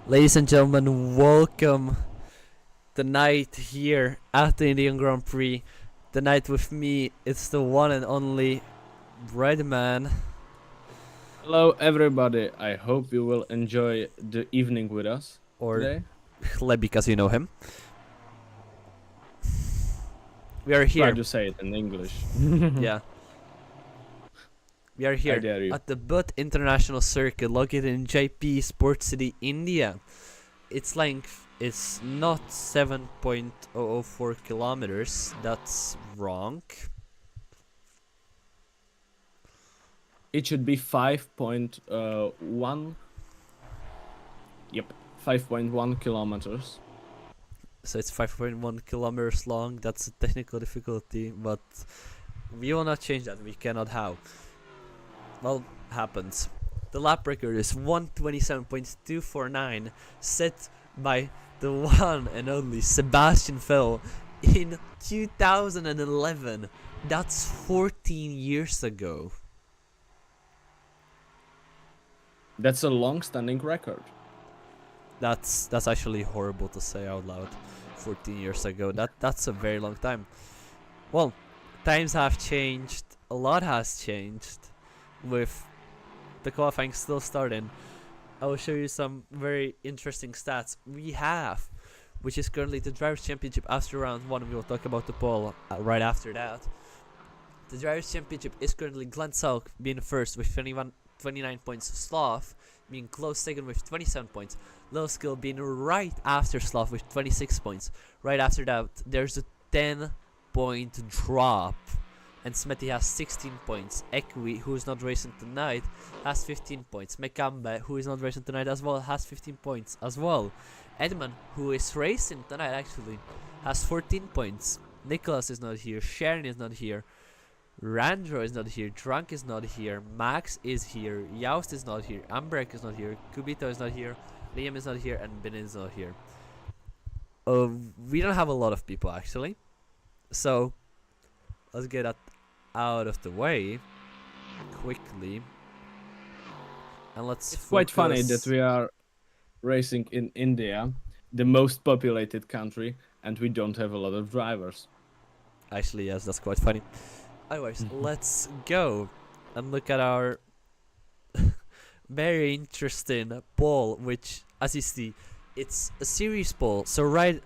Ladies and gentlemen, welcome the night here at the Indian Grand Prix. The night with me, it's the one and only Redman. Hello, everybody. I hope you will enjoy the evening with us Or today. Hle, because you know him. We are Try here. to say it in English. Yeah. We are I here dare you. at the Buddh International Circuit located in JP Sports City, India. Its length is not 7.004 kilometers. That's wrong. It should be 5.1. Yep, 5.1 kilometers. So it's 5.1 kilometers long. That's a technical difficulty, but we will not change that. We cannot how. Well, happens. The lap record is 1:27.249, set by the one and only Sebastian Vettel in 2011. That's 14 years ago. That's a long-standing record. That's actually horrible to say out loud. 14 years ago. That's a very long time. Well, times have changed. A lot has changed. With the qualifying still starting, I will show you some very interesting stats we have, which is currently the Drivers' Championship after round 1. We will talk about the pole right after that. The Drivers' Championship is currently Glenn Selk being first with 29 points, Sloth being close second with 27 points, Low Skill being right after Sloth with 26 points. Right after that, there's a 10-point drop. And Smetty has 16 points. Ekwi, who is not racing tonight, has 15 points. Mekambe, who is not racing tonight as well, has 15 points as well. Edman, who is racing tonight actually, has 14 points. Nicholas is not here. Sharon is not here. Randro is not here. Drunk is not here. Max is here. Joust is not here. Ambrek is not here. Kubito is not here. Liam is not here. And Bin is not here. We don't have a lot of people actually. So let's get that out of the way quickly, and let's. It's quite funny that we are racing in India, the most populated country, and we don't have a lot of drivers. Actually, yes, that's quite funny. Anyways, let's go and look at our very interesting poll, which, as you see, it's a series poll. So right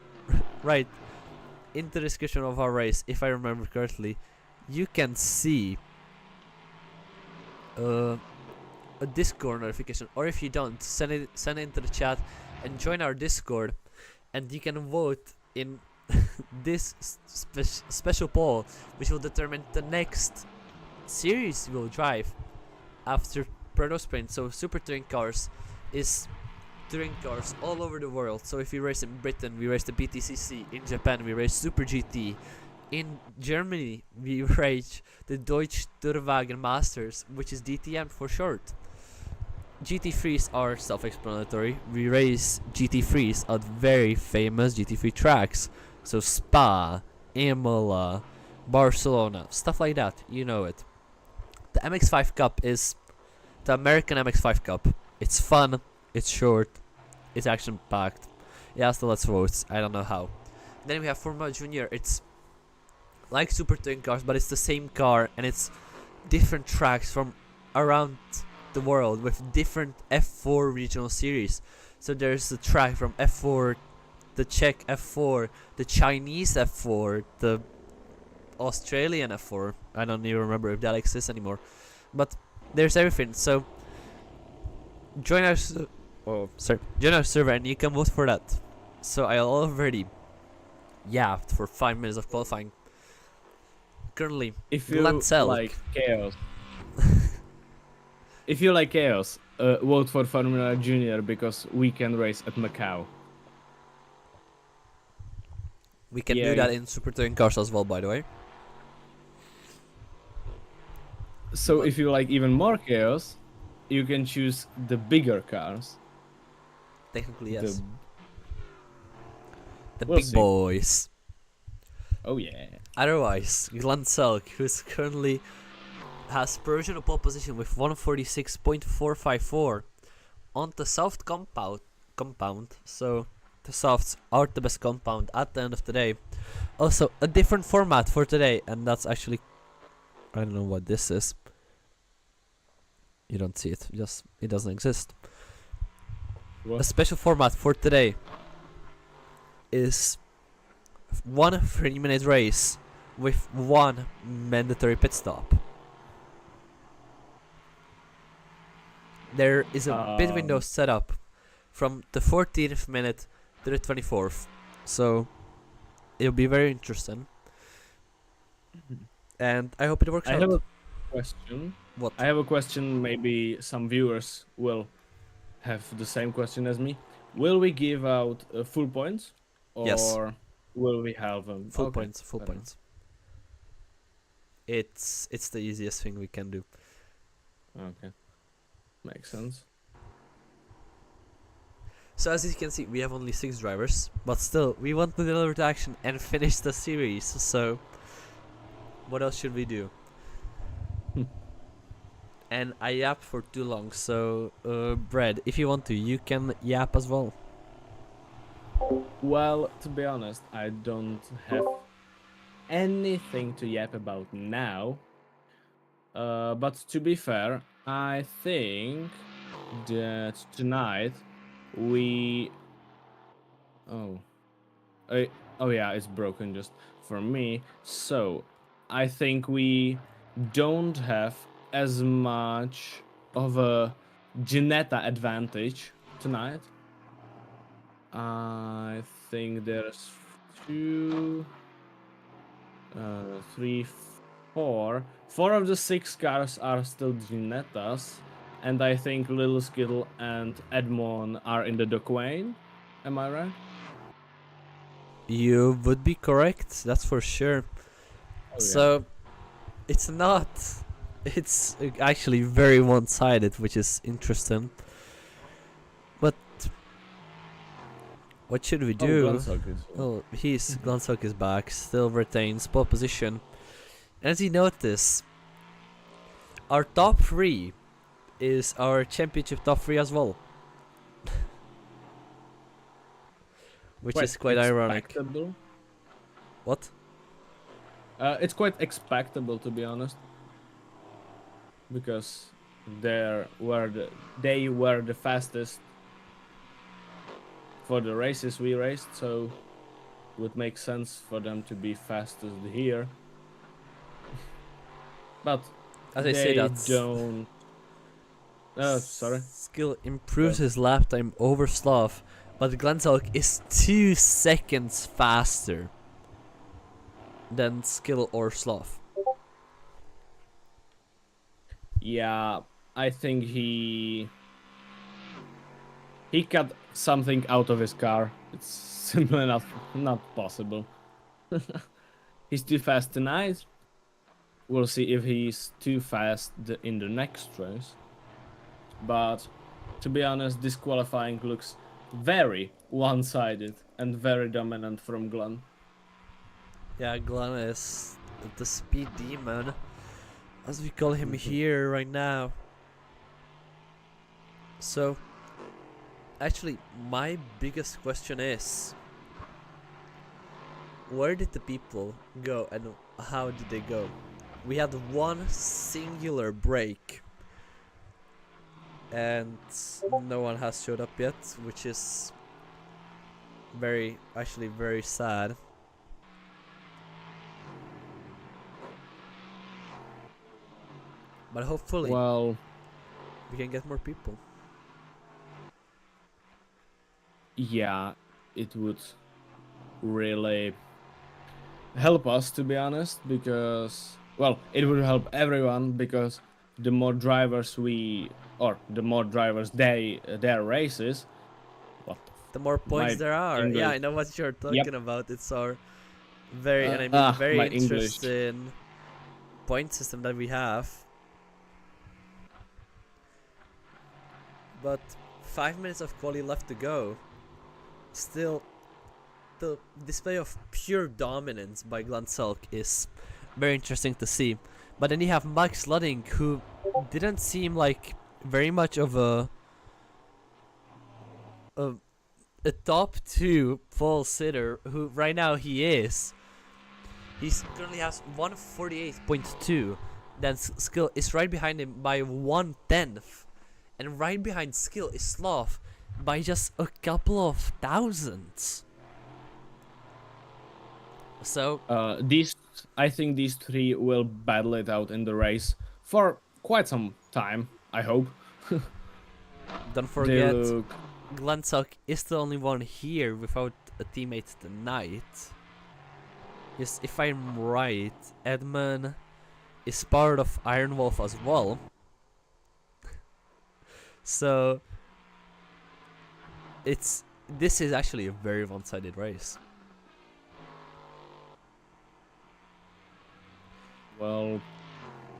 in the description of our race, if I remember correctly, you can see a Discord notification, or if you don't, send it into the chat and join our Discord, and you can vote in this special poll, which will determine the next series we'll drive after Protosprint. So Super Touring Cars is touring cars all over the world. So if we race in Britain, we race the BTCC. In Japan, we race Super GT. In Germany, we race the Deutsche Tourenwagen Masters, which is DTM for short. GT3s are self-explanatory. We race GT3s at very famous GT3 tracks. So Spa, Imola, Barcelona, stuff like that. You know it. The MX-5 Cup is the American MX-5 Cup. It's fun. It's short. It's action-packed. It has the less votes. I don't know how. Then we have Formula Junior. It's like Super Touring Cars, but it's the same car, and it's different tracks from around the world with different F4 regional series. So there's the track from F4, the Czech F4, the Chinese F4, the Australian F4. I don't even remember if that exists anymore. But there's everything. So join our join our server and you can vote for that. So I already yapped for 5 minutes of qualifying. Currently, If you Lancel. like chaos, vote for Formula Junior because we can race at Macau. We can do Yay. that in Super Touring Cars as well, by the way. So But- if you like even more chaos, you can choose the bigger cars. Technically, yes. The We'll big see. boys. Oh yeah. Otherwise, Glenn Selk, who's currently has provisional pole position with 146.454 on the soft compound, so the softs are the best compound at the end of the day. Also, a different format for today, and that's actually, I don't know what this is. You don't see it, just it doesn't exist. What? A special format for today is one 3-minute race with one mandatory pit stop. There is a pit window set up from the 14th minute to the 24th, so it'll be very interesting. And I hope it works I out. have a question. What? I have a question. Maybe some viewers will have the same question as me. Will we give out full points, or Yes. will we have them? Full Okay, points, full fair points. It's the easiest thing we can do. enough. Okay, makes sense. So as you can see, we have only 6 drivers, but still, we want to deliver the action and finish the series, so what else should we do? And I yap for too long, so Brad, if you want to, you can yap as well. Well, to be honest, I don't have anything to yap about now. But to be fair, I think that tonight we. Oh. Oh yeah, it's broken just for me. So I think we don't have as much of a Ginetta advantage tonight. I think there's 2, 3, 4. 4 of the 6 cars are still Ginettas, and I think Little Skittle and Edmond are in the Duquesne. Am I right? You would be correct, that's for sure. Oh, yeah. So it's not. It's actually very one-sided, which is interesting. But what should we do? Oh, Glansok is back, still retains pole position. As you notice, our top 3 is our championship top 3 as well. Which is quite ironic. Expectable. What? It's quite expectable, to be honest, because they were the fastest for the races we raced, so it would make sense for them to be fastest here. But As I say that, don't. Sorry. Skill improves his lap time over Sloth, but Glansok is 2 seconds faster than Skill or Sloth. Yeah, I think he cut something out of his car. It's simply not possible. He's too fast tonight. We'll see if he's too fast in the next race. But to be honest, this qualifying looks very one-sided and very dominant from Glenn. Yeah, Glenn is the speed demon, as we call him here right now. So, actually, my biggest question is, where did the people go and how did they go? We had one singular break, and no one has showed up yet, which is actually very sad. But hopefully, well, we can get more people. Yeah, it would really help us, to be honest, because, well, it would help everyone, because the more drivers their races, the more points there are. English. Yeah, I know what you're talking about. It's our very my interesting point system that we have. But 5 minutes of quali left to go. Still, the display of pure dominance by Glansok is very interesting to see. But then you have Max Ludding, who didn't seem like very much of a a top 2 pole sitter, who right now he currently has 148.2. Then Skill is right behind him by 1/10, and right behind Skill is Sloth by just a couple of thousands. So I think these three will battle it out in the race for quite some time, I hope. don't They forget, look Glansock is the only one here without a teammate tonight. Yes, if I'm right, Edmund is part of Iron Wolf as well. So this is actually a very one-sided race. well,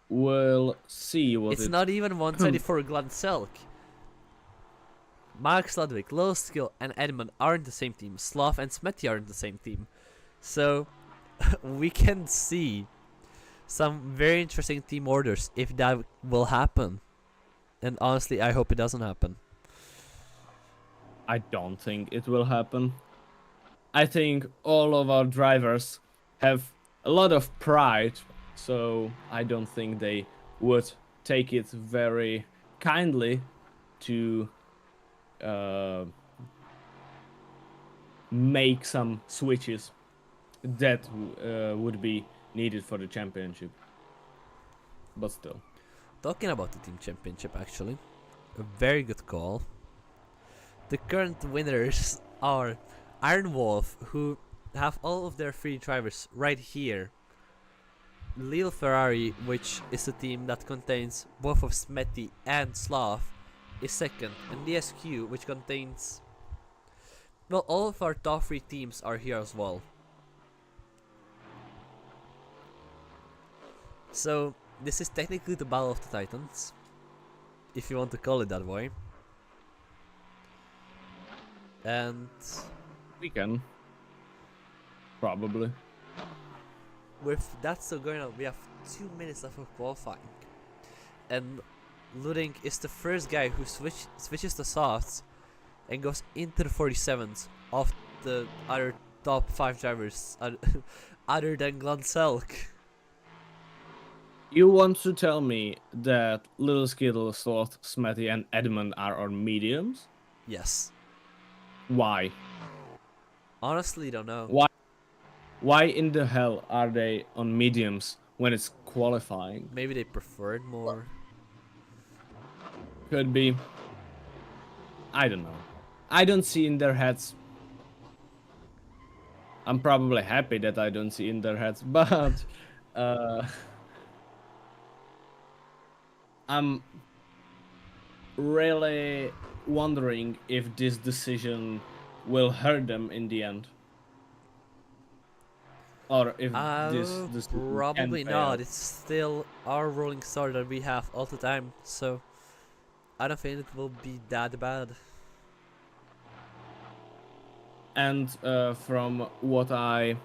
we'll see what It's not even one-sided for Glanselk. Max Ludwig, Low Skill, and Edmund aren't the same team. Sloth and Smetty aren't the same team. So we can see some very interesting team orders if that will happen. And honestly, I hope it doesn't happen. I don't think it will happen. I think all of our drivers have a lot of pride, so I don't think they would take it very kindly to make some switches that would be needed for the championship. But still. Talking about the team championship, actually, a very good call. The current winners are Iron Wolf, who have all of their 3 drivers right here. Lil Ferrari, which is a team that contains both of Smetty and Sloth, is second, and DSQ, which contains, well, all of our top 3 teams are here as well. So this is technically the Battle of the Titans, if you want to call it that way. And We can. Probably. with that still going on, we have 2 minutes left of qualifying. And Luding is the first guy who switches the softs and goes into the 47s of the other top 5 drivers other than Glanselk. You want to tell me that Little Skittle, Sloth, Smetty, and Edmund are on mediums? Yes. Why? Honestly, don't know. Why in the hell are they on mediums when it's qualifying? Maybe they prefer it more. Could be. I don't know. I don't see in their heads. I'm probably happy that I don't see in their heads, but I'm really wondering if this decision will hurt them in the end. Or if this probably can not. fail. It's still our rolling start that we have all the time, so I don't think it will be that bad. And from what I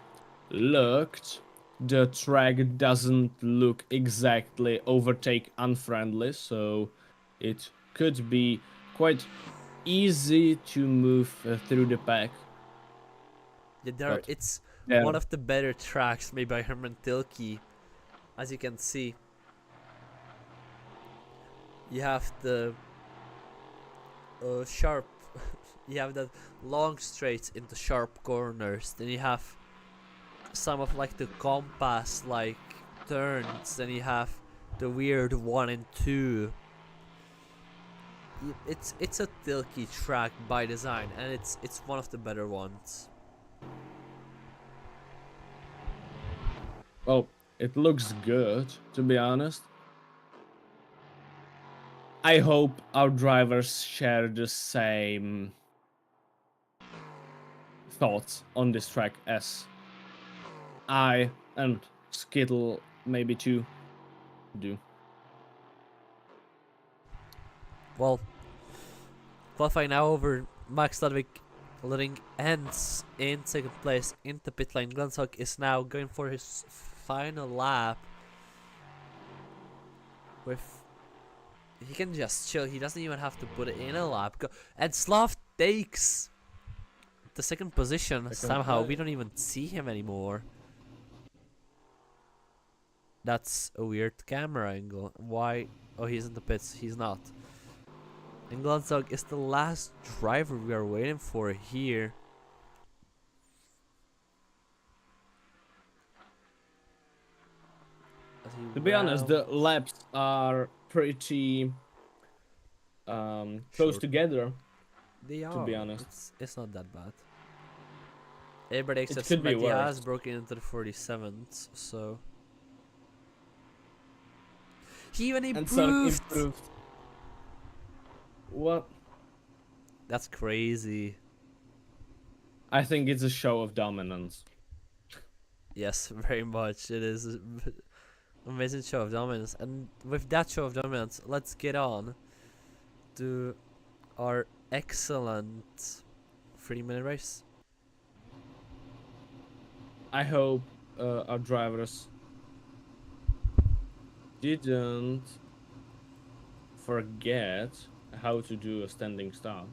looked, the track doesn't look exactly overtake unfriendly, so it could be quite easy to move through the pack. Yeah, But it's there- one of the better tracks made by Herman Tilke, as you can see. You have the sharp, you have that long straights into sharp corners. Then you have some of like the compass like turns. Then you have the weird 1 and 2. It's a Tilke track by design, and it's one of the better ones. Well, it looks good, to be honest. I hope our drivers share the same thoughts on this track as I and Skittle maybe too do. Well, qualifying now over Max Ludwig. Ludwig ends in second place in the pit lane. Glansock is now going for his final lap. He can just chill. He doesn't even have to put it in a lap. And Sloth takes the second position Second somehow. place. We don't even see him anymore. That's a weird camera angle. Why? Oh, he's in the pits. He's not. And Glanzog is the last driver we are waiting for here. To be honest, the laps are pretty close Short. together. They are. To be honest, it's not that bad. Everybody except could be Matias worse. broke into the 47th, so he even And Sark improved. improved. What? That's crazy. I think it's a show of dominance. Yes, very much. It is an amazing show of dominance, and with that show of dominance, let's get on to our excellent 3-minute race. I hope our drivers didn't forget how to do a standing start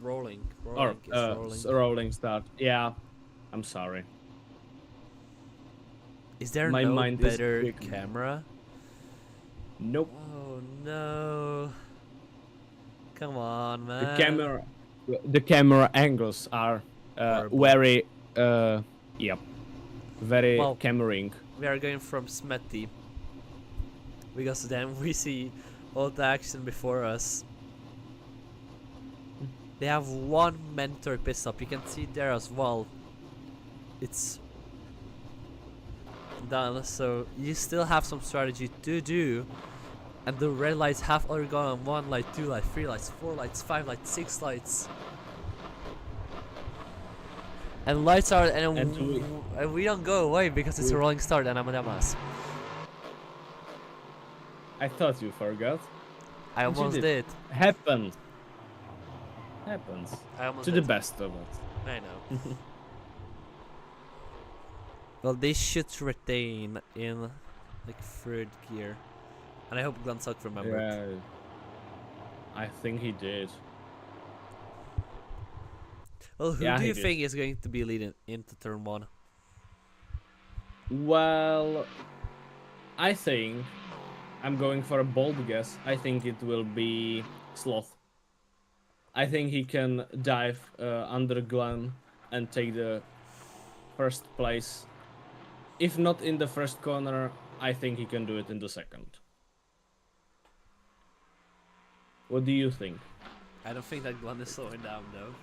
Rolling or is rolling. rolling start. Yeah, I'm sorry. Is there My no mind is better quick. camera? Nope. Oh no! Come on, man. The camera angles are Horrible. very very Well, cammering. We are going from Smetty because then we see all the action before us. They have one mentor pit stop. You can see it there as well. It's done, so you still have some strategy to do. And the red lights have already gone on 1 light, 2 lights, 3 lights, 4 lights, 5 lights, 6 lights. And lights are, and we don't go away because it's a rolling start and I'm a dumbass. I thought you forgot. I But you almost did. Happens. I almost To did. the best of us. I know. Well, they should retain in like 3rd gear. And I hope Glanzok remembered. Yeah. I think he did. Well, who Yeah, do he you did. think is going to be leading into turn 1? Well, I think I'm going for a bold guess. I think it will be Sloth. I think he can dive under Glen and take the first place. If not in the first corner, I think he can do it in the second. What do you think? I don't think that Glenn is slowing down though.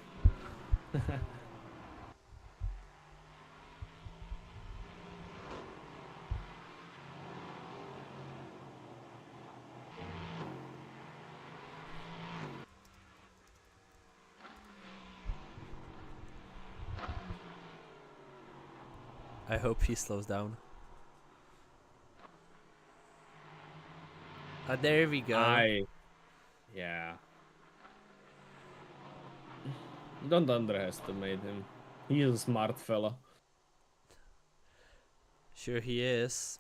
I hope he slows down. There we go. Yeah. Don't underestimate him. He is a smart fella. Sure he is.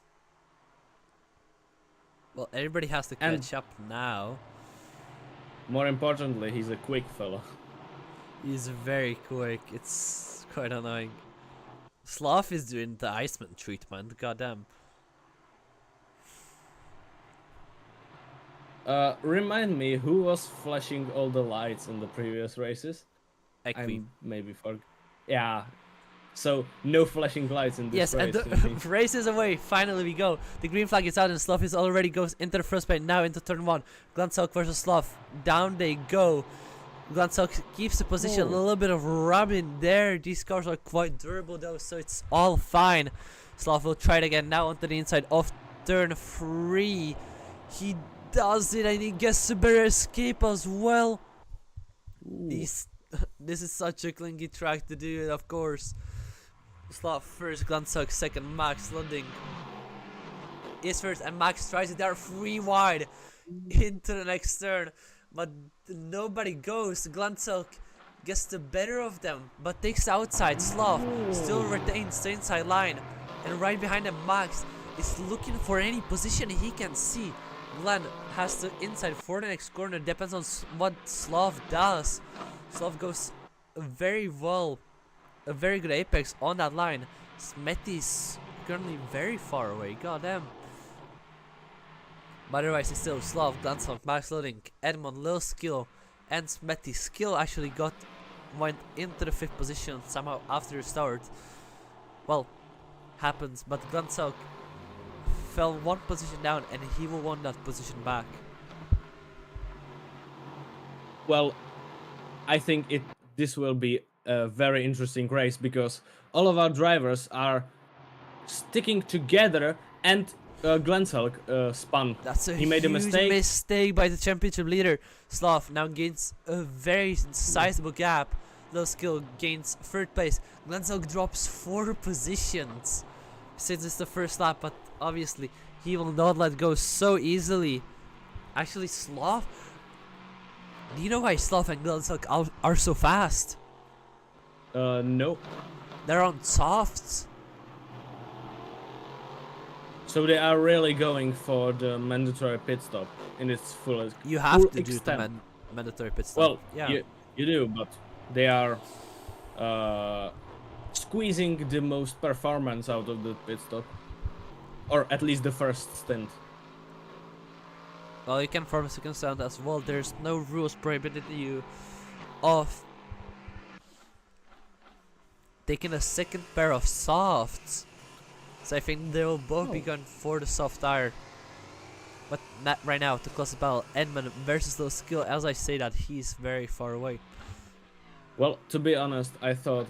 Well, everybody has to And- catch up now. More importantly, he's a quick fella. He's very quick. It's quite annoying. Sloth is doing the Iceman treatment. Goddamn. Remind me, who was flashing all the lights in the previous races? Equi. Maybe for. Yeah. So no flashing lights in this Yes, and race. the race is away. Finally, we go. The green flag is out, and Sloth is already goes into the first plane. Now into turn 1. Glanzok versus Sloth. Down they go. Glanzok keeps the position. A Whoa. little bit of rubbing there. These cars are quite durable though, so it's all fine. Sloth will try it again. Now onto the inside of turn 3. He does it, and he gets a better escape as well. This is such a clingy track to do it, of course. Sloth first, Glanzok second, Max Lunding is first, and Max tries it there 3 wide into the next turn, but nobody goes. Glanzok gets the better of them, but takes the outside. Sloth still retains the inside line, and right behind him, Max is looking for any position he can see. Glenn has the inside for the next corner. Depends on what Sloth does. Sloth goes very well a very good apex on that line. Smetty's currently very far away. Goddamn. But otherwise, it's still Sloth, Glanslock, Max Loading, Edmond, Lil Skill, and Smetty. Skill actually went into the 5th position somehow after the start. Well, happens, but Glanslock fell 1 position down and he will want that position back. Well, I think this will be a very interesting race because all of our drivers are sticking together, and Glenselk spun. That's a He made a huge mistake by the championship leader. Sloth now gains a very sizable gap. Low Skill gains 3rd place. Glenselk drops 4 positions since it's the first lap, but obviously he will not let go so easily. Actually, Sloth. Do you know why Sloth and Glenselk are so fast? No. They're on softs. So they are really going for the mandatory pit stop in its fullest. You have full to do the mandatory pit stop. Well, yeah. you do, but they are squeezing the most performance out of the pit stop, or at least the first stint. Well, you can form a second sound as well. There's no rules prohibiting you of taking a second pair of softs. So I think they will both be going for the soft tire. But not right now, to close the battle, Edmund versus Low Skill. As I say that, he's very far away. Well, to be honest, I thought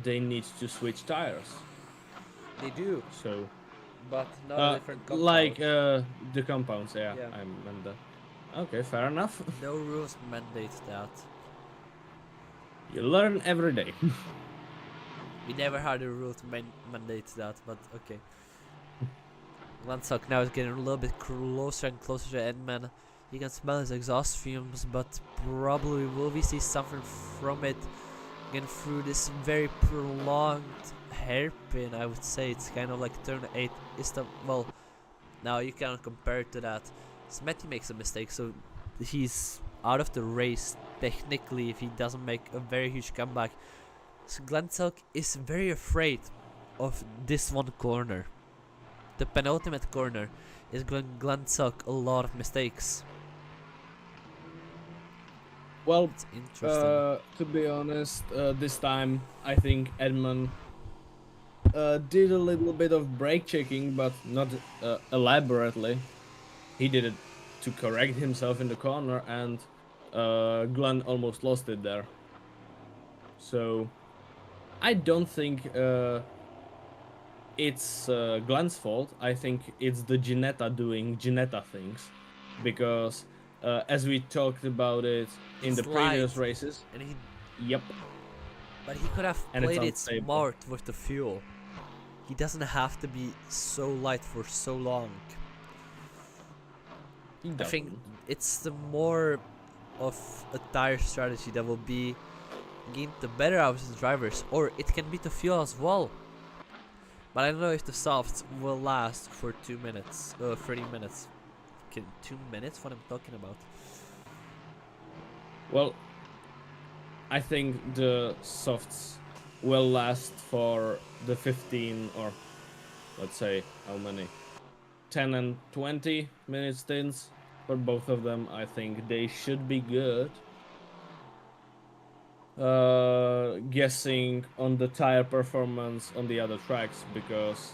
they need to switch tires. They do, So, but no different compounds. like the compounds, yeah. Yeah. I meant that. Okay, fair enough. No rules mandate that. You learn every day. We never had a rule to mandate that, but okay. Glensock now is getting a little bit closer and closer to Edman. You can smell his exhaust fumes, but probably will we see something from it again through this very prolonged hairpin. I would say it's kind of like turn 8 is the well. Now you cannot compare it to that. Smetty makes a mistake, so he's out of the race technically if he doesn't make a very huge comeback. So Glensock is very afraid of this one corner. The penultimate corner is going Glensock a lot of mistakes. Well, It's interesting. to be honest, this time I think Edmund did a little bit of brake checking, but not elaborately. He did it to correct himself in the corner, and Glenn almost lost it there. So I don't think it's Glenn's fault. I think it's the Ginetta doing Ginetta things, because as we talked about it in the previous races, And he, yep, but he could have And it's played it unstable. smart with the fuel. He doesn't have to be so light for so long. he I think doesn't. it's the more of a tire strategy that will be gain the better out of the drivers, or it can be the fuel as well. But I don't know if the softs will last for 2 minutes, 30 minutes. 2 minutes? What I'm talking about? Well, I think the softs will last for the 15, or let's say how many, 10 and 20 minute stints for both of them. I think they should be good. Guessing on the tire performance on the other tracks, because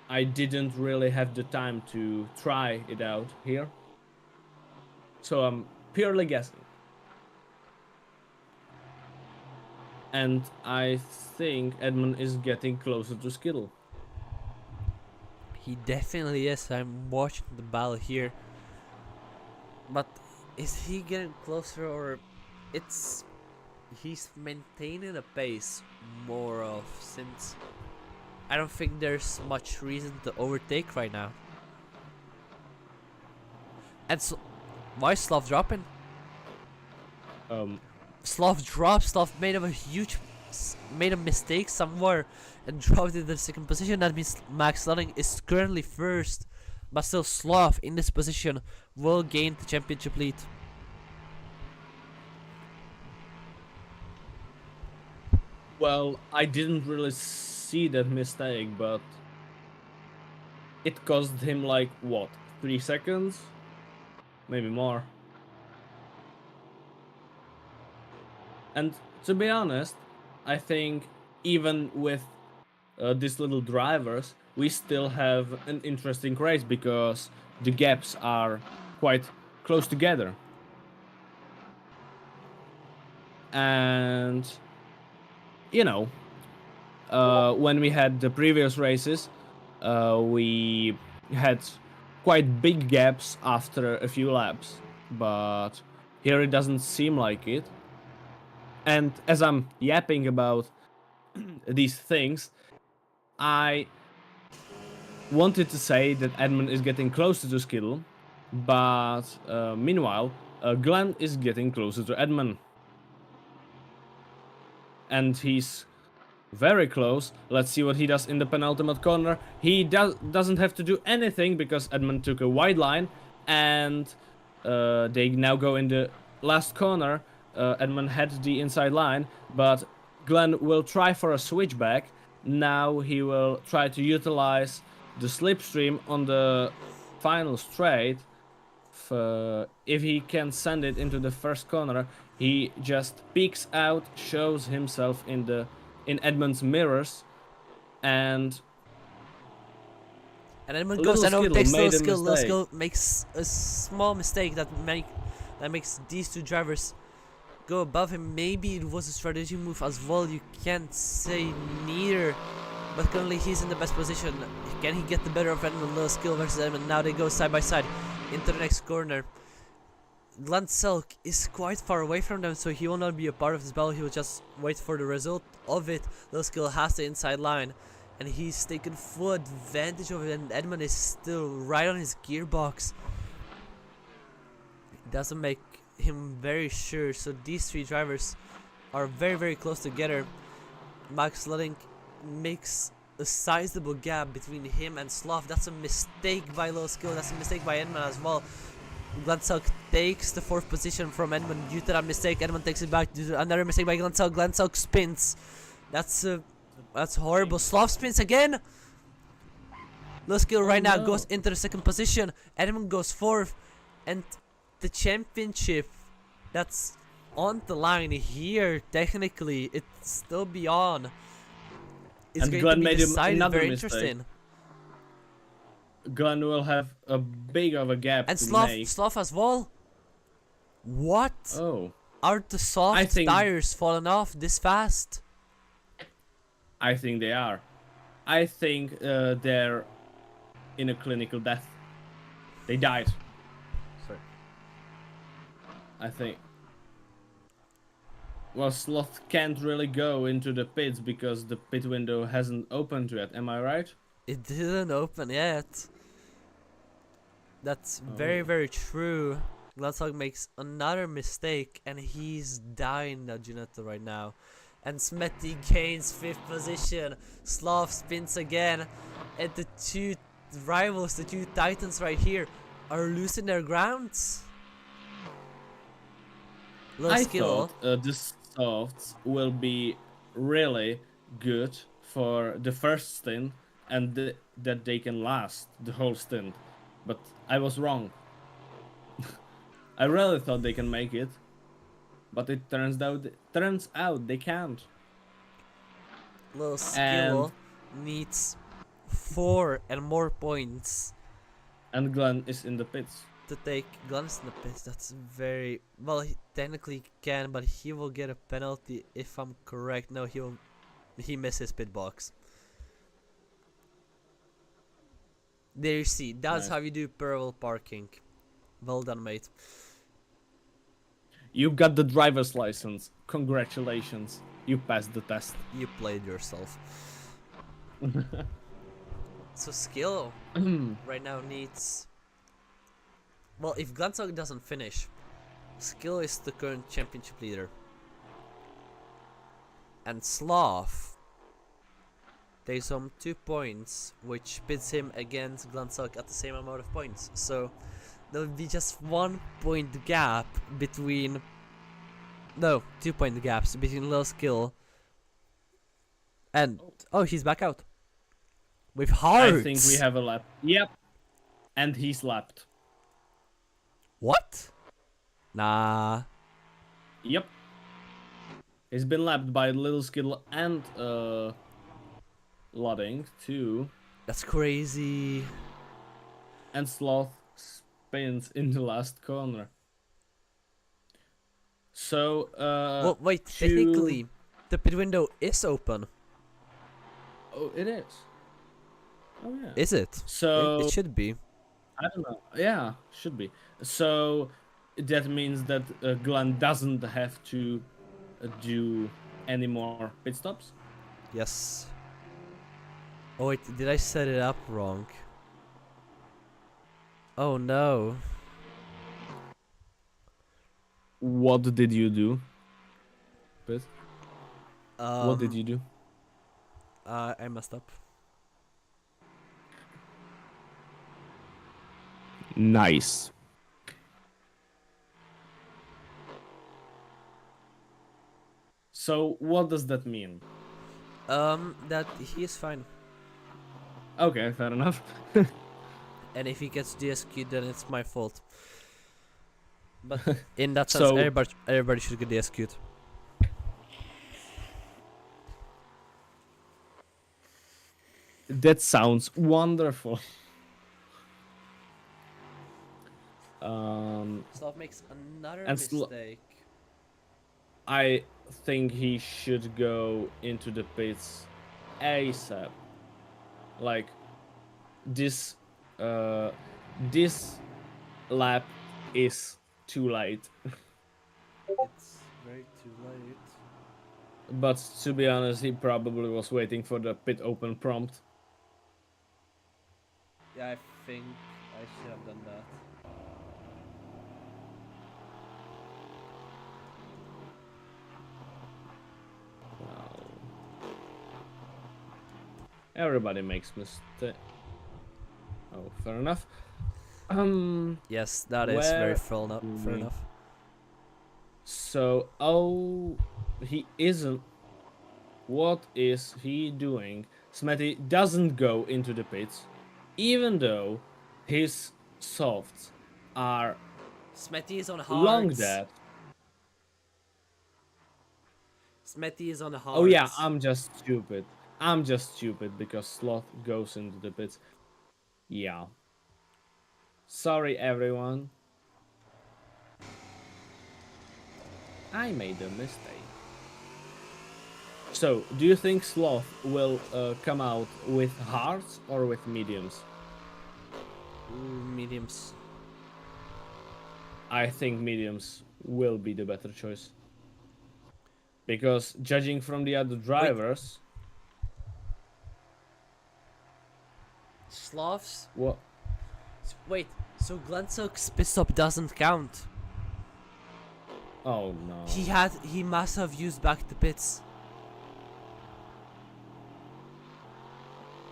I didn't really have the time to try it out here, so I'm purely guessing. And I think Edmund is getting closer to Skittle. He definitely is. I'm watching the battle here. But is he getting closer, or it's he's maintaining a pace more of, since I don't think there's much reason to overtake right now. And why is Sloth dropping? Sloth dropped. Sloth made made a mistake somewhere and dropped in the second position. That means Max Ludding is currently first, but still Sloth in this position will gain the championship lead. Well, I didn't really see that mistake, but it cost him like what, 3 seconds, maybe more. And to be honest, I think even with these little drivers, we still have an interesting race because the gaps are quite close together. And you know, when we had the previous races, we had quite big gaps after a few laps, but here it doesn't seem like it. And as I'm yapping about these things, I wanted to say that Edmund is getting closer to Skittle, but meanwhile, Glenn is getting closer to Edmund. And he's very close. Let's see what he does in the penultimate corner. He doesn't have to do anything because Edmund took a wide line, and they now go in the last corner. Edmund had the inside line, but Glenn will try for a switchback. Now he will try to utilize the slipstream on the final straight. If he can send it into the first corner, he just peeks out, shows himself in Edmund's mirrors, and Edmund Little goes and Skittle overtakes made Little a Skill. Little mistake. Skill makes a small mistake that makes these two drivers go above him. Maybe it was a strategy move as well. You can't say neither. But currently he's in the best position. Can he get the better of Edmund? Little Skill versus Edmund. Now they go side by side into the next corner. Glenn Selk is quite far away from them, so he will not be a part of this battle. He will just wait for the result of it. Little Skill has the inside line, and he's taken full advantage of it, and Edmund is still right on his gearbox. It doesn't make him very sure, so these three drivers are very, very close together. Max Ludding makes a sizable gap between him and Sloth. That's a mistake by Little Skill. That's a mistake by Edmund as well. Glenselk takes the 4th position from Edmund due to that mistake. Edmund takes it back due to another mistake by Glenselk. Glenselk spins. That's horrible. Sloth spins again. Little Skill right now goes into the 2nd position. Edmund goes 4th, and the championship that's on the line here. Technically, it's still beyond. It's And going Glenn to be made decided. another Very mistake. interesting. Glenn will have a big of a gap And to make. Sloth as well. What? Oh, Are the soft tires falling off this fast? I think they are. I think they're in a clinical death. They died. Sorry. I think. Well, Sloth can't really go into the pits because the pit window hasn't opened yet. Am I right? It didn't open yet. That's very, very true. Gladstock makes another mistake, and he's dying now, Junetto, right now. And Smetty gains 5th position. Sloth spins again. And the two rivals, the two titans right here, are losing their grounds. I Skill. thought the softs will be really good for the first stint, and that they can last the whole stint. But I was wrong. I really thought they can make it, but it turns out they can't. Little Skill needs 4 and more points And Glenn is in the pits. to take Guns in the pits. That's very well. He technically can, but he will get a penalty if I'm correct. No, he misses pit box. There you see. That's Nice. how you do parallel parking. Well done, mate. You got the driver's license. Congratulations. You passed the test. You played yourself. So Skill right now needs. Well, if Glanzog doesn't finish, Skill is the current championship leader. And Sloth takes home 2 points, which pits him against Glanzog at the same amount of points. So there will be just 1 point gap between. No, 2 point gaps between Lil Skill And oh, he's back out with I hearts. think we have a lap. Yep. And he's lapped. What? Nah. Yep. He's been lapped by Little Skittle and Lodding too. That's crazy. And Sloth spins in the last corner. So Well, wait. Technically, the pit window is open. Oh, it is. Oh yeah. Is it? So It should be. I don't know. Yeah, should be. So that means that Glenn doesn't have to do any more pit stops. Yes. Oh wait, did I set it up wrong? Oh no. What did you do? Pit? What did Um, you do? I messed up. Nice. So what does that mean? That he is fine. Okay, fair enough. And if he gets DSQ'd, then it's my fault. But in that sense, So- everybody should get DSQ'd. That sounds wonderful. Sloth makes another And mistake. I think he should go into the pits ASAP. Like this this lap is too late. It's very too late. But to be honest, he probably was waiting for the pit open prompt. Yeah, I think I should have done that. Everybody makes mistake. Oh, fair enough. Yes, that is very Where fair enough. Fair we- enough. So, he isn't. What is he doing? Smetty doesn't go into the pits, even though his softs are Smetty is on hearts. long dead. Smetty is on hearts. Oh yeah, I'm just stupid. I'm just stupid because Sloth goes into the pits. Yeah. Sorry, everyone. I made a mistake. So, do you think Sloth will come out with hearts or with mediums? Ooh, mediums. I think mediums will be the better choice. Because judging from the other drivers, Sloths? what? Wait, so Glensock's pit stop doesn't count. Oh no. He must have used back the pits.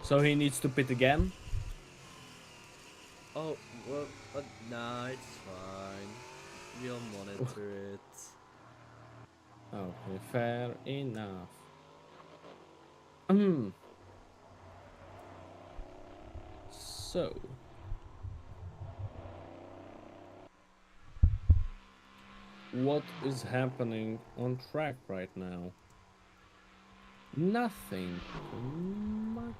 So he needs to pit again? Oh, well, nah, it's fine. We'll monitor it. Okay, fair enough. So. What is happening on track right now? Nothing much.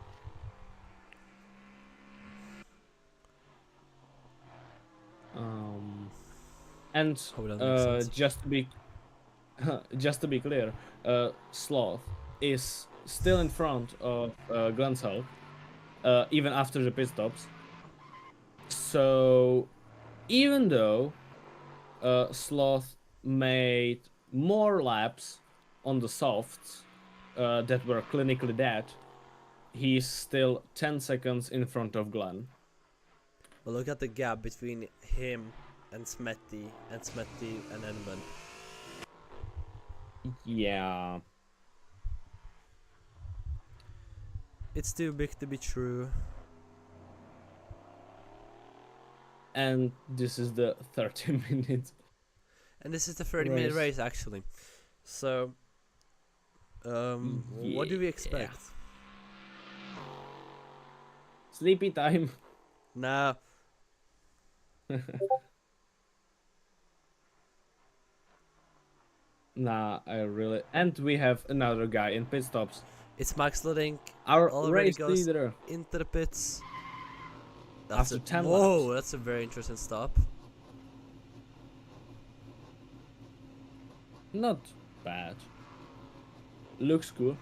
And Hope that makes sense. just to be clear, Sloth is still in front of Glenshall, even after the pit stops. So, even though Sloth made more laps on the softs that were clinically dead, he's still 10 seconds in front of Glenn. But look at the gap between him and Smetty and Edmund. Yeah. It's too big to be true. And this is the 30 minutes. And this is the 30-minute Race. race actually. So What do we expect? Sleepy time. Nah. Nah, I really. And we have another guy in pit stops. It's Max Ludding. Our Already race goes leader. into the pits. That's After 10 whoa, laps. that's a very interesting stop. Not bad. Looks good.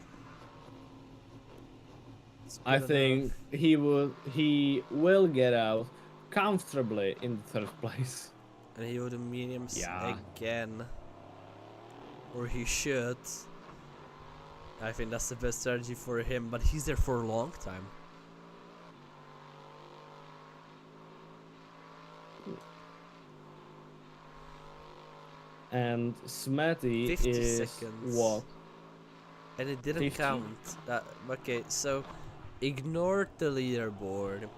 It's I good think enough. he will get out comfortably in the third place. And he would do mediums Yeah. again. Or he should. I think that's the best strategy for him, but he's there for a long time. And Smetty 50 is seconds. what? And it didn't 50? count. Okay, so ignore the leaderboard.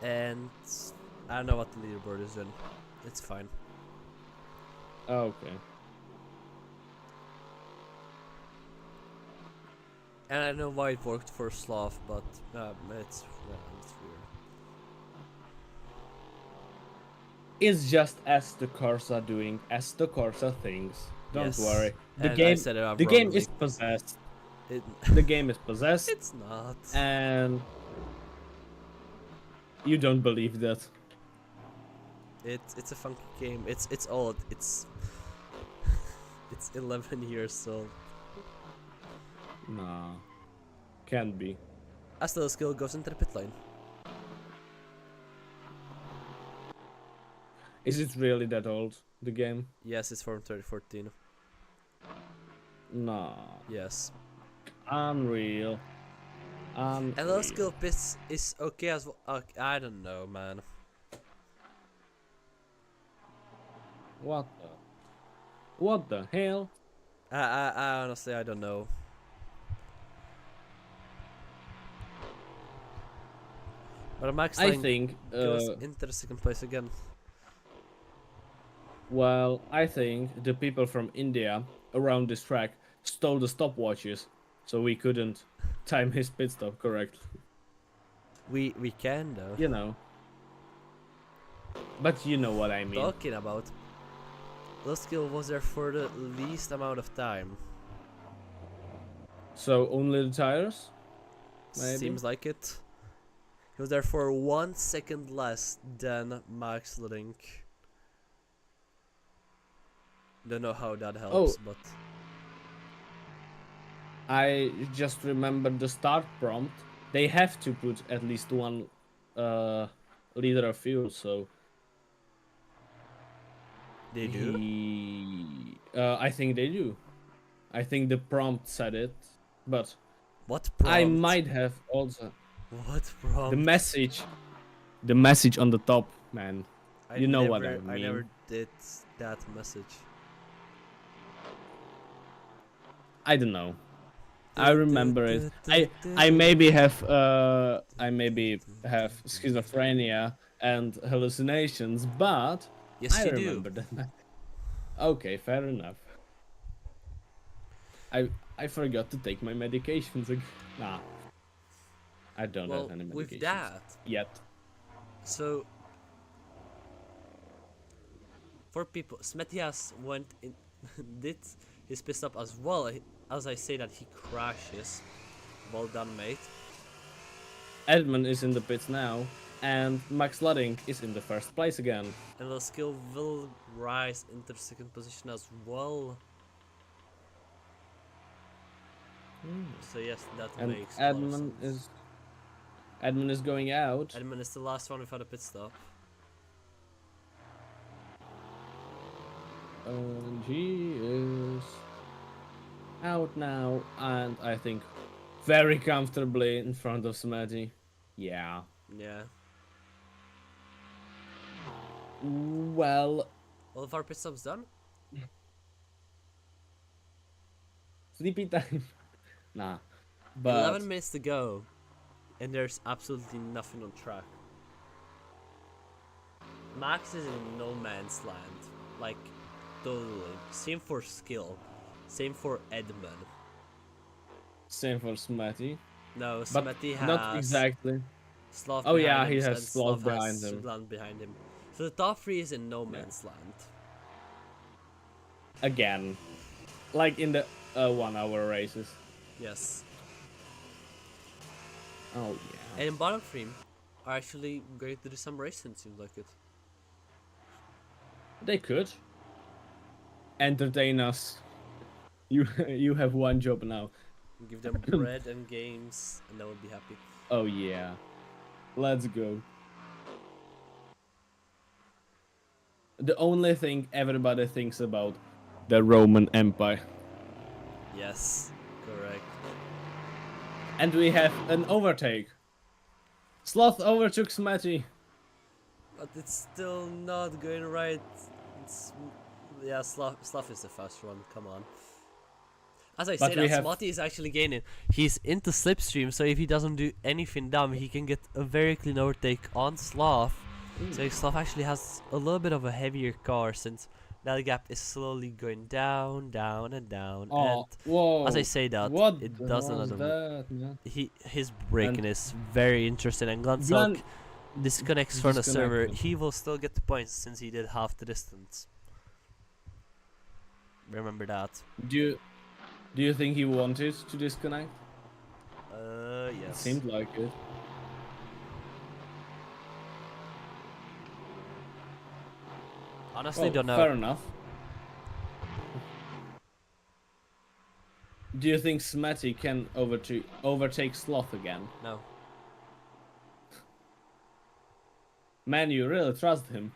And I don't know what the leaderboard is in. It's fine. Okay. And I know why it worked for Sloth, but it's weird. It's just as the cars are doing, as the cars are things. Don't Yes. worry. The And I game, said it up the game wrongly. is possessed. It The game is possessed, it's not. and you don't believe that. It's a funky game. It's old. It's 11 years old. Nah, can't be. Astro skill goes into the pit lane. Is it really that old? The game? Yes, it's from 2014. Nah. Yes. Unreal. And the skill pits is okay as well. I don't know, man. What the hell? I honestly I don't know. But Max I Lane think. goes into the second place again. Well, I think the people from India around this track stole the stopwatches, so we couldn't time his pit stop correctly. We can though. You know. But you know what I mean. Talking about, the skill was there for the least amount of time. So only the tires? Maybe? Seems like it. He was there for 1 second less than Max Link. Don't know how that helps, but I just remembered the start prompt. They have to put at least one liter of fuel, so they do. I think they do. I think the prompt said it, but What prompt? I might have also What prompt? the message on the top, man. You know what I mean. I never did that message. I don't know. I remember it. I maybe have schizophrenia and hallucinations, but yes, I you remember do. that. Okay, fair enough. I forgot to take my medications again. Nah, I don't Well, have any medications with that, yet. so for people, Smetias went in, did his pit stop as well. As I say that he crashes. Well done, mate. Edmund is in the pits now, and Max Ludding is in the first place again. And the skill will rise into the second position as well. So yes, that And makes a lot of Edmund sense. is going out. Edmund is the last one without a pit stop. And he is out now, and I think very comfortably in front of Smetty. Yeah. Yeah. Well, All of our pit stops done? sleepy time. Nah, 11 but minutes to go, and there's absolutely nothing on track. Max is in no man's land, like totally. Same for skill, same for Edmund. same for Smatty. No, But Smetty not has exactly. Sloth Oh behind yeah, him, he has and Sloth Sloth has behind him. Sugland behind him. So the top three is in no Yeah. man's land. Again, like in the 1 hour races. Yes. Oh And yeah. in bottom three are actually going to do some racing, seems like it. They could entertain us. You have one job now. Give them bread and games, and they will be happy. Oh yeah. Let's go. The only thing everybody thinks about the Roman Empire. Yes, correct. And we have an overtake. Sloth overtook Smatty. But it's still not going right. It's, yeah, Sloth is the fast one, come on. As I But say we that, have Smarty is actually gaining. He's into slipstream, so if he doesn't do anything dumb, he can get a very clean overtake on Sloth. So Sloth actually has a little bit of a heavier car, since that gap is slowly going down, down, and down. Oh, And whoa. as I say that, What it was does another. that, man? His braking is very interesting, and Glansalk Glan disconnects from the server. disconnected. He will still get the points since he did half the distance. Remember that. Do you think he wanted to disconnect? It Yes. seemed like it. Honestly, Well, don't know. fair enough. Do you think Smatty can overtake Sloth again? No. Man, you really trust him.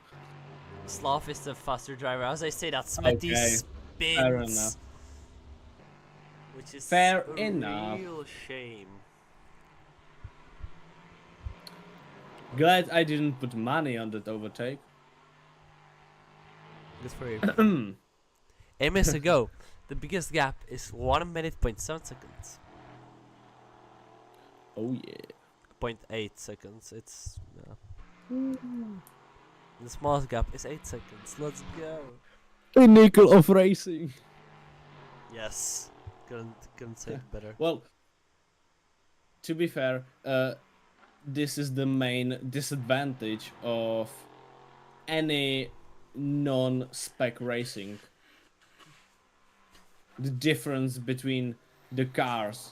Sloth is the faster driver. As I say that, Smetty Okay, fair enough. spins. Which is Fair a enough. real shame. Glad I didn't put money on that overtake. Good for you. 8 minutes to go. The biggest gap is 1 minute, 0.7 seconds. Oh yeah. 0.8 seconds. It's. The smallest gap is 8 seconds. Let's go. Pinnacle of racing. Yes. Couldn't say it better. Well, to be fair, this is the main disadvantage of any non-spec racing. The difference between the cars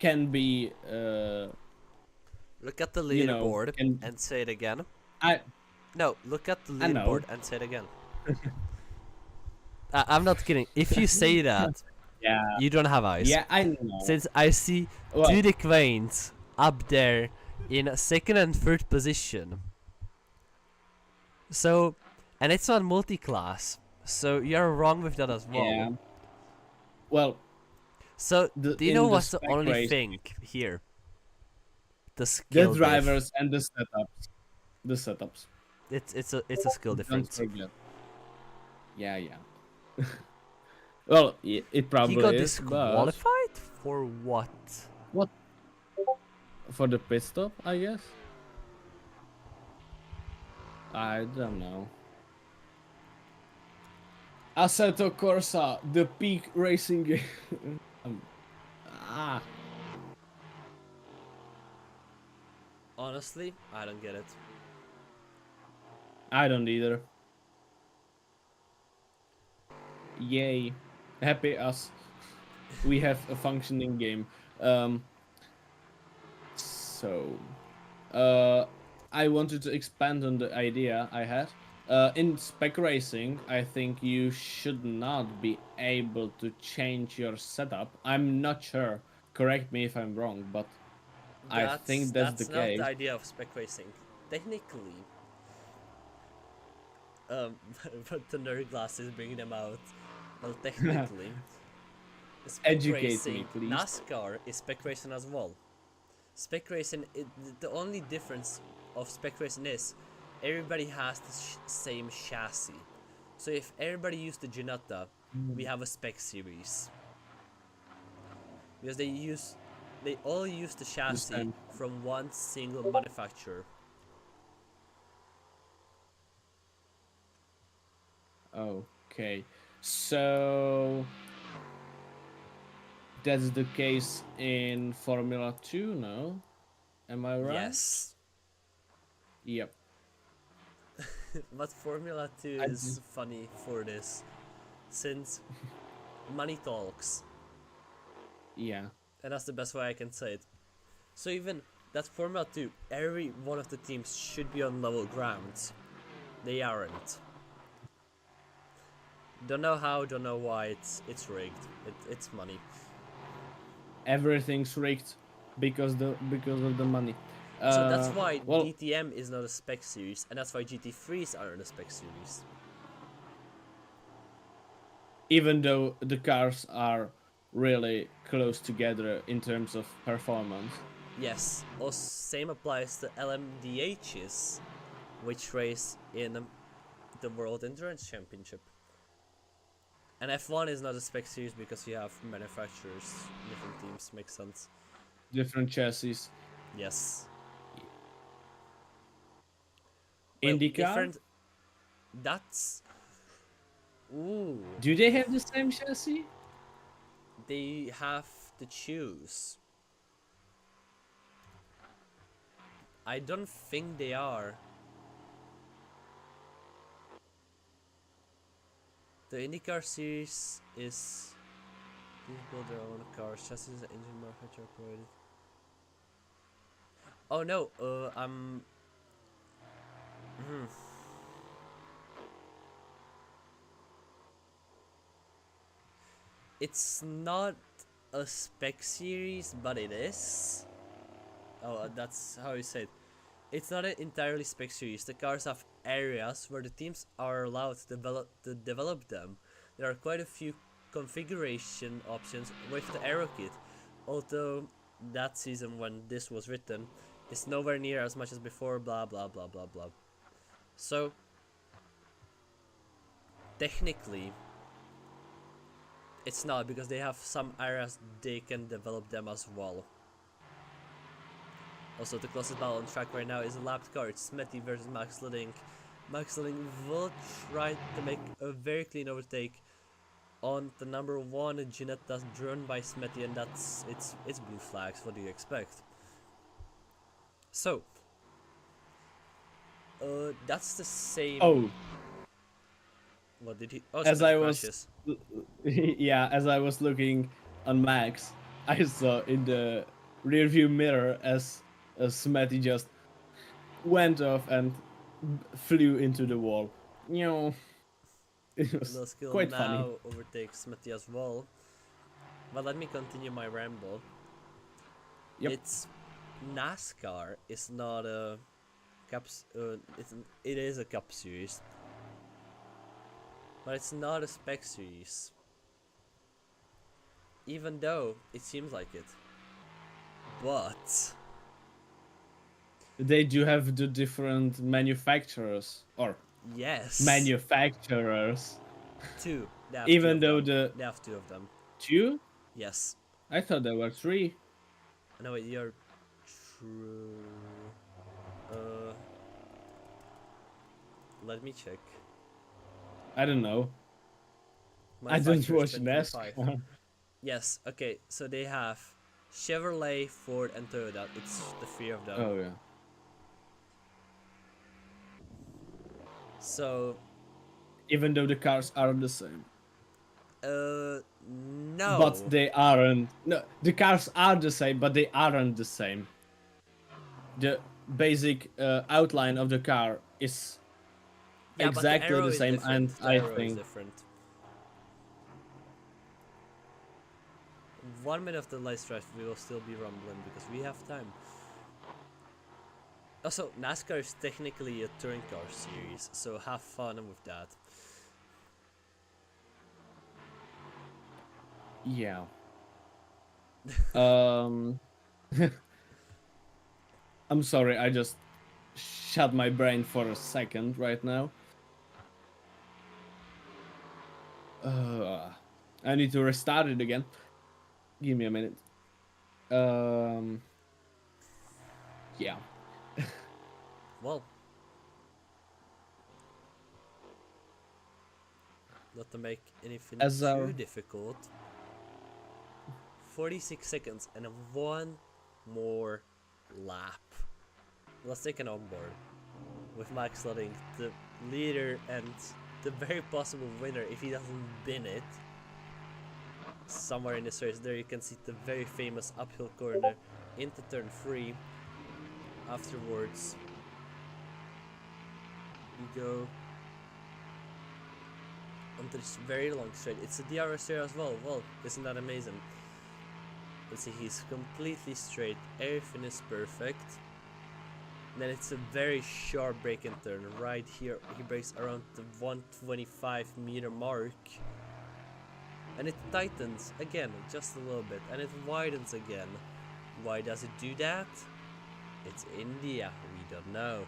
can be, Look at the you know, leaderboard and say it again. No, look at the I know. leaderboard and say it again. I'm not kidding. If you say that, Yeah. you don't have eyes. Yeah, I know. Since I see Well, two Dick Veins up there in second and third position. So, and it's not multi-class. So you're wrong with that as well. yeah. Well, So do you in know the what's the spec only race, thing here? The the skill diff. drivers and the setups. The setups. It's a skill Don't difference. forget. Yeah. Well, it probably He got is, but disqualified for what? for the pit stop, I guess. I don't know. Assetto Corsa, the peak racing game. Ah, Honestly, I don't get it. I don't either. Yay. Happy us. We have a functioning game. So, I wanted to expand on the idea I had. In spec racing, I think you should not be able to change your setup. I'm not sure. Correct me if I'm wrong, but I think that's the not case. the idea of spec racing. Technically, but the nerd glass is bringing them out. Well, technically, spec Educate me, racing, please. NASCAR is spec racing as well. Spec racing, the only difference of spec racing is everybody has the same chassis. So if everybody used the Ginetta, we have a spec series. because they all use the chassis same. from one single manufacturer. Okay, so that's the case in Formula 2, no? Am I right? Yes. Yep. But Formula 2 I is just, funny for this, since money talks, yeah. and that's the best way I can say it. So even that Formula 2, every one of the teams should be on level ground. They aren't. Don't know how, don't know why, it's rigged. It's money. Everything's rigged because of the money. So that's why Well, DTM is not a spec series, and that's why GT3s aren't a spec series. even though the cars are really close together in terms of performance. Yes, also same applies to LMDHs, which race in the World Endurance Championship. And F1 is not a spec series because you have manufacturers, different teams, makes sense. Different chassis. Yes. Well, IndyCar, different. That's. Ooh. do they have the same chassis? They have to choose. I don't think they are. The IndyCar series is. These build their own cars, chassis and engine manufacturer provided. Oh no, hmm. It's not a spec series, but it is. Oh, that's how you say it. It's not an entirely spec series. The cars have areas where the teams are allowed to develop them. There are quite a few configuration options with the aero kit, although that season when this was written is nowhere near as much as before. Blah blah blah blah blah. So technically, it's not, because they have some areas they can develop them as well. Also, the closest battle on track right now is a lapped car. It's Smetty versus Max Lidding. Max Lidding will try to make a very clean overtake on the number 1 Ginetta drawn by Smetty, and it's blue flags. What do you expect? So, that's the same. Oh, What did he? Oh, as Smetty I was, crashes. yeah, as I was looking on Max, I saw in the rearview mirror as Smetty just went off and flew into the wall. You know, it was Little skill quite funny. now overtakes Smetty as well. But let me continue my ramble. Yep. It's NASCAR is not a cups. It is a cup series, but it's not a spec series. Even though it seems like it, but They do have the different manufacturers or yes, manufacturers. two. They have two Even of though them. the They have two of them. two, Yes. I thought there were three. No, wait, you're true. Uh, let me check. I don't know. I don't Manufacturers watch 2025. NASCAR. Yes. Okay. So they have Chevrolet, Ford, and Toyota. It's the three of them. Oh yeah. So, Even though the cars are the same. no. But they aren't. No, the cars are the same, but they aren't the same. The basic outline of the car is Yeah, but the exactly arrow the is same, different. and The I arrow is think different. 1 minute of the light stretch, we will still be rumbling because we have time. Also, NASCAR is technically a touring car series, so have fun with that. yeah. Um, I'm sorry, I just shut my brain for a second right now. I need to restart it again. Give me a minute. Yeah. Well, not to make anything As too our difficult. 46 seconds and one more lap. Let's take an onboard with Max Slothing, the leader and the very possible winner if he doesn't win it. Somewhere in this race, there you can see the very famous uphill corner into turn 3. Afterwards, we go onto this very long straight. It's a DRS here as well. Well, isn't that amazing? Let's see, he's completely straight. Everything is perfect. Then it's a very sharp break and turn. Right here, he breaks around the 125 meter mark. And it tightens again, just a little bit. And it widens again. Why does it do that? It's India, we don't know.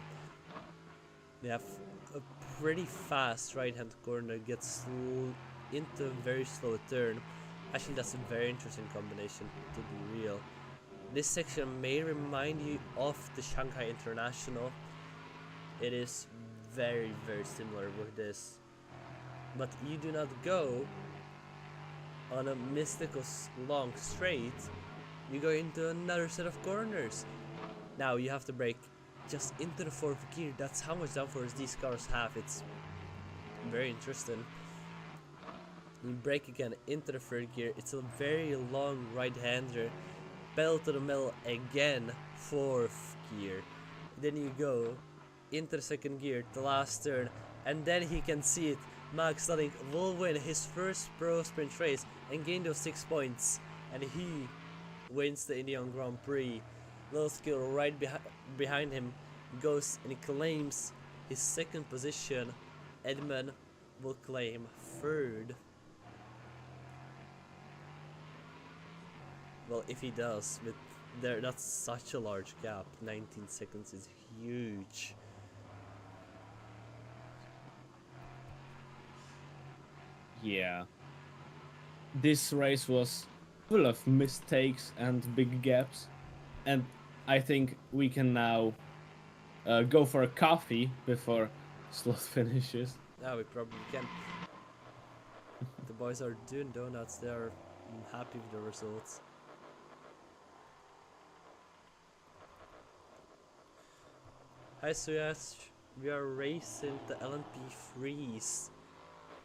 They have a pretty fast right hand corner, gets into a very slow turn. I think that's a very interesting combination, to be real. This section may remind you of the Shanghai International. It is very, very similar with this. But you do not go on a mystical long straight. You go into another set of corners. Now you have to brake just into the 4th gear. That's how much downforce these cars have. It's very interesting. You brake again into the 3rd gear. It's a very long right-hander. Pedal to the metal again, 4th gear. Then you go into the 2nd gear, the last turn, and then he can see it. Max Slothing will win his first Pro Sprint race and gain those 6 points. And he wins the Indian Grand Prix. Little skill right behind him goes and he claims his 2nd position. Edmund will claim 3rd. Well, if he does, with that's such a large gap. 19 seconds is huge. Yeah. This race was full of mistakes and big gaps. And I think we can now go for a coffee before Sloth finishes. Yeah, we probably can. The boys are doing donuts. They are happy with the results. Hi Suyash, we are racing the LMP3s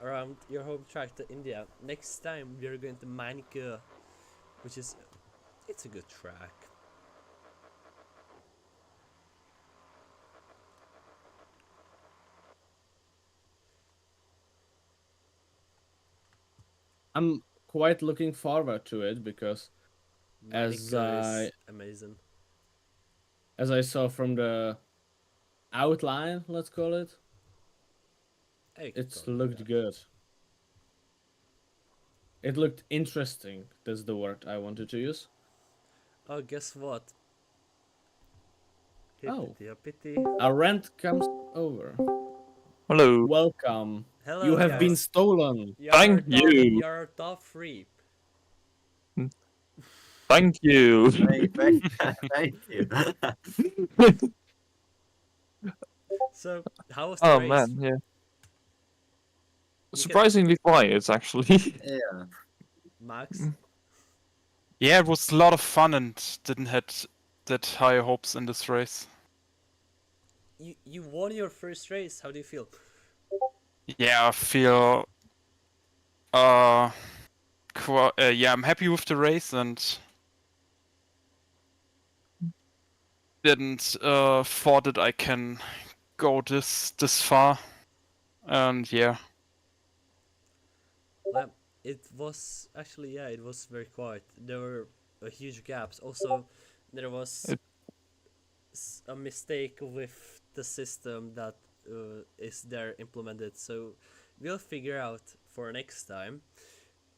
around your home track to India. Next time we are going to Manika, which is, it's a good track. I'm quite looking forward to it because Manika is amazing. As I saw from the outline, let's call it, it looked good. It looked interesting. That's the word I wanted to use. Oh, guess what? Oh. Hippity. A rent comes over. Hello. Welcome. Hello, You have been guys. stolen. Thank you. You're top 3. Thank you. Thank you. So, how was the Oh race? man, yeah. Surprisingly quiet, actually. Yeah. Max? Yeah, it was a lot of fun and didn't had that high hopes in this race. You won your first race. How do you feel? Yeah, I feel yeah, I'm happy with the race and didn't thought that I can go this far. And yeah. Well, it was actually, yeah, it was very quiet. There were huge gaps. Also, there was a mistake with the system that is there implemented. So we'll figure out for next time.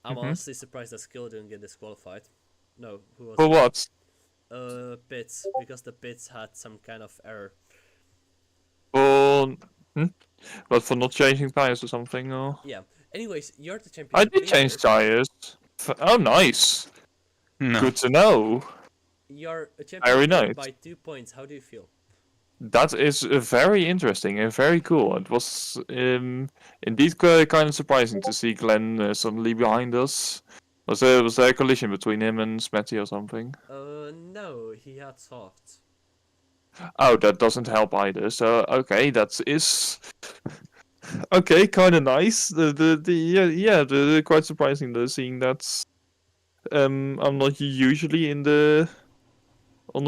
I'm honestly surprised that Skill didn't get disqualified. No, who was For it? what? Pits, because the pits had some kind of error. For but for not changing tires or something, or Yeah. Anyways, you're the champion. I did change tires. Oh, nice. No. Good to know. You're a Very champion nice. by 2 points. How do you feel? That is very interesting and very cool. It was indeed kind of surprising to see Glenn suddenly behind us. Was there a collision between him and Smetty or something? No, he had soft. Oh, that doesn't help either. So okay, that is okay, kind of nice. Quite surprising though, seeing that. I'm not usually on the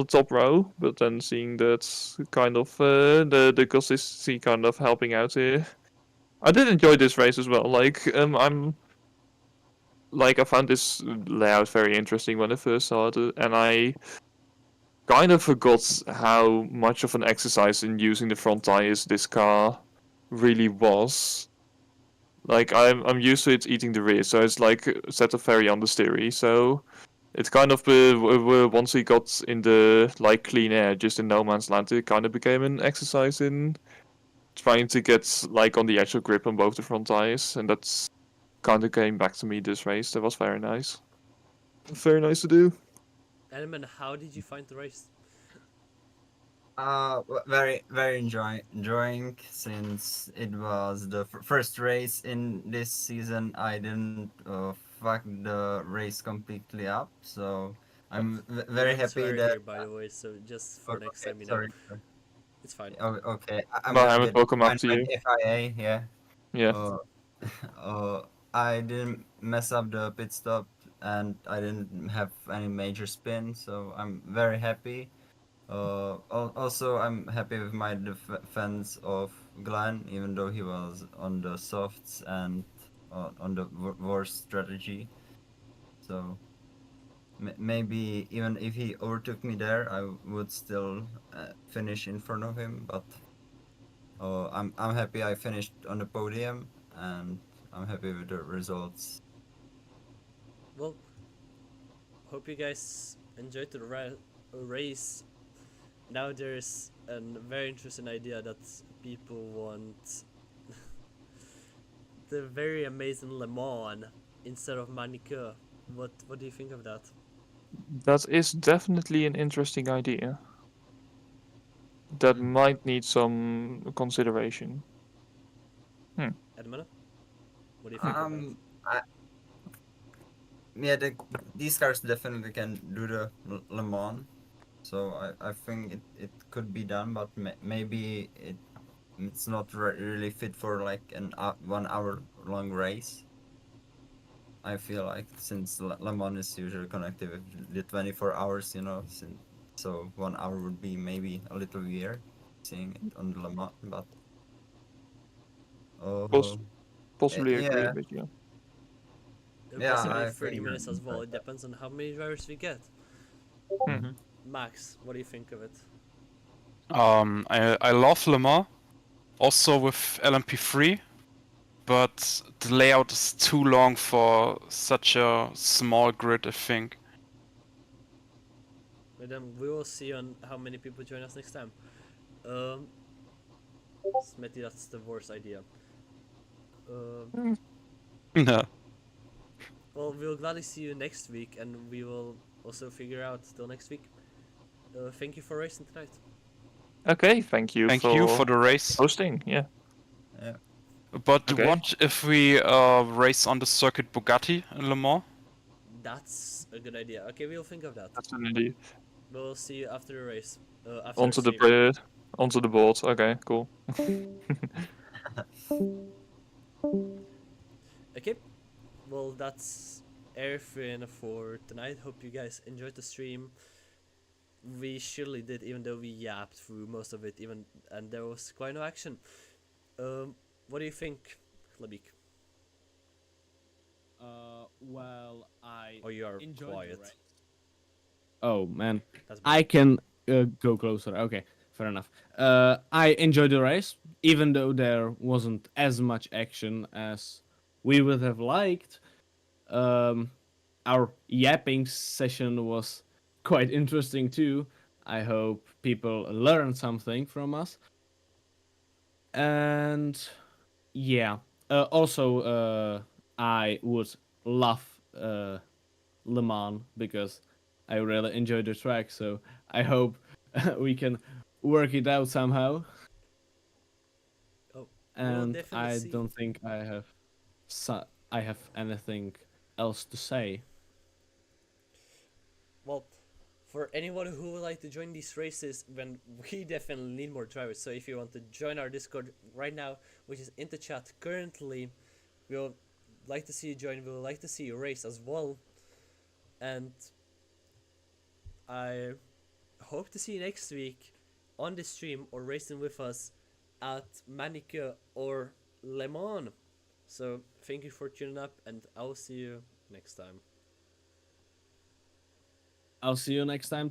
top row, but then seeing that kind of the consistency kind of helping out here. I did enjoy this race as well. I found this layout very interesting when I first saw it, and I kind of forgot how much of an exercise in using the front tires this car really was. Like I'm used to it eating the rear, so it's like set up very understeery. So it's kind of once we got in the like clean air, just in no man's land, it kind of became an exercise in trying to get like on the actual grip on both the front tires, and that's kind of came back to me this race. That was very nice. Very nice to do. Element, how did you find the race? Very very enjoying since it was the first race in this season. I didn't fuck the race completely up, so I'm We very don't happy swear that. here, by the way, so just for next Okay, time, you know. sorry. It's fine. Okay, I'm Well, gonna Hammett, get welcome up find to my you. FIA. Yeah. Yeah. Uh, I didn't mess up the pit stop, and I didn't have any major spin, so I'm very happy. Also, I'm happy with my defense of Glenn, even though he was on the softs and on the worst strategy. So maybe even if he overtook me there, I would still finish in front of him. But I'm happy I finished on the podium, and I'm happy with the results. Well, hope you guys enjoyed the race. Now there's a very interesting idea that people want the very amazing Le Mans instead of Manicure. What do you think of that? That is definitely an interesting idea. That might need some consideration. Edmund, what do you think of that? I, yeah, these cars definitely can do the Le Mans. So I think it could be done, but maybe it's not really fit for like an 1 hour long race. I feel like since Le Mans is usually connected with the 24 hours, so 1 hour would be maybe a little weird seeing it on the Le Mans, but Pos- oh Possibly agree yeah, with you. yeah, Possibly I 30 think minutes as well. you're It depends on how many drivers we get. Hmm. right. Max, what do you think of it? I love Le Mans, also with LMP3, but the layout is too long for such a small grid, I think. But then we will see on how many people join us next time. Smitty, that's the worst idea. No. Well, we'll gladly see you next week, and we will also figure out till next week. Thank you for racing tonight. Okay, thank you Thank you for the race. hosting. Yeah. Yeah. But Okay. what if we race on the circuit Bugatti in Le Mans? That's a good idea. Okay, we'll think of that. That's an indeed. We'll see you after the race. After Onto the the stream. onto the board. Okay, cool. Okay, well that's everything for tonight. Hope you guys enjoyed the stream. We surely did, even though we yapped through most of it, and there was quite no action. What do you think, Labik? Well, I Or you are enjoyed the quiet? race. Oh man, That's I can go closer. Okay, fair enough. I enjoyed the race, even though there wasn't as much action as we would have liked. Our yapping session was quite interesting too. I hope people learned something from us. And yeah, also I would love Le Mans because I really enjoyed the track, so I hope we can work it out somehow. Oh, we'll And definitely I see. don't think I have anything else to say. Well, for anyone who would like to join these races, then we definitely need more drivers. So if you want to join our Discord right now, which is in the chat currently, we'll like to see you join. We'll like to see you race as well. And I hope to see you next week on the stream or racing with us at Manicure or Le Mans. So thank you for tuning up, and I'll see you next time. I'll see you next time.